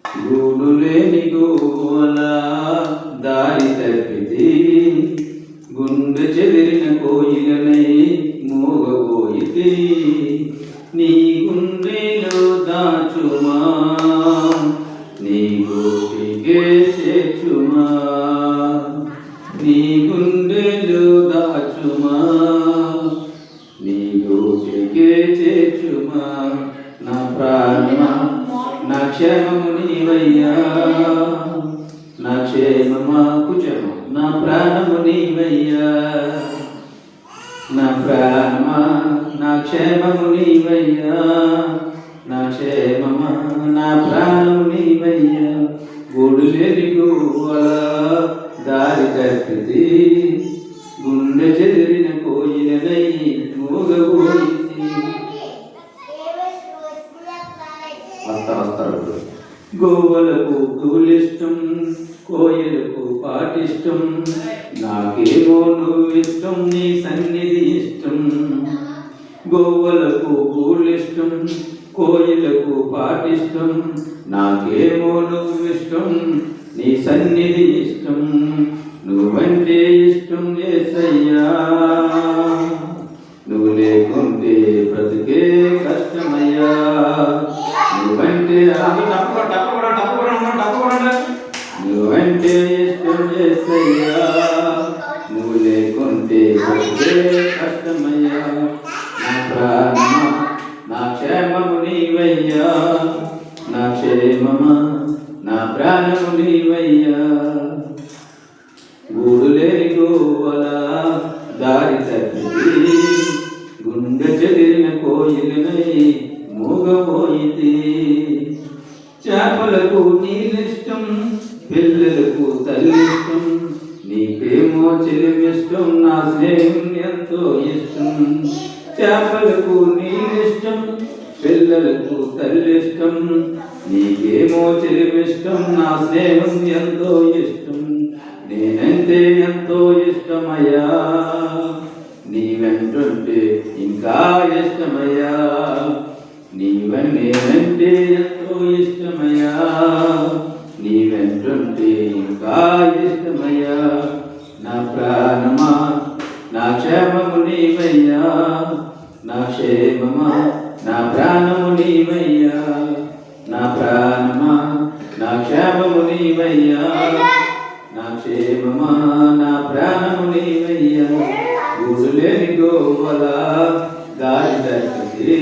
గూడు లేని గోల దారి తప్పితే గుండె చెదిరిన కోయిలనై మోగబోయితే నీ గుండెలో దాచుమా నీ గోటికే చేర్చుమా నీ గుండెలో దాచుమా నీ గోటికే చేర్చుమా నా ప్రాణమా నా క్షేమము నీవయ్యా నా క్షేమమా కుచము నా ప్రాణము నీవయ్యా నా ప్రాణమా నా క్షేమము నీవయ్యా నా క్షేమమా నా ప్రాణము నీవయ్యా గూడు లేని గోల దారి తప్పితే గుండె చెదిరిన కోయిలనై మూగబోయింది. గోవలకు తూలిష్టం కోయలకు పాటిష్టం నాకేమో నువ్విష్టం నీ సన్నిధి ఇష్టం. గోవలకు పూలిష్టం కోయలకు పాటిష్టం నాకేమో నువ్విష్టం నీ సన్నిధి ఇష్టం. నువ్వంటే ఇష్టం యేసయ్యా నువ్వు లేకుంటే బ్రతికే కష్టమయ్యా. నువ్వంటే నువ్వంటే ఇష్టం యేసయ్యా నువ్వు లేకుంటే బ్రతికే కష్టమయ్యా. నా ప్రాణమా నా క్షేమము నీవయ్యా నా క్షేమమా నా ప్రాణము నీవయ్యా. గూడు లేని గోవల దారి తప్పితే గుండె చెదిరిన కోయిలనై మూగబోయితే చేపలకు నీళ్ళిష్టం పిల్లలకు తల్లిష్టం నీకేమో చెలిమిష్టం నా స్నేహం ఎంతో ఇష్టం. చేపలకు నీళ్ళిష్టం పిల్లలకు తల్లిష్టం నీకేమో చెలిమిష్టం నా స్నేహం ఎంతో ఇష్టం. నేనంటే ఎంతో ఇష్టమయ్యా నీ వెంటుంటే ఇంకా ఇష్టమయ్యా నేనంటే ఎంతో ఇష్టమయ్యా నీ వెంటుంటే ఇంకా ఇష్టమయ్యా. నా ప్రాణమా నా క్షేమము నీవయ్యా నా క్షేమమా నా ప్రాణము నీవయ్యా. నా ప్రాణమా నా క్షేమము నీవయ్యా నా క్షేమమా నా ప్రాణము నీవయ్యా. గూడు లేని గోవల దారి తప్పితే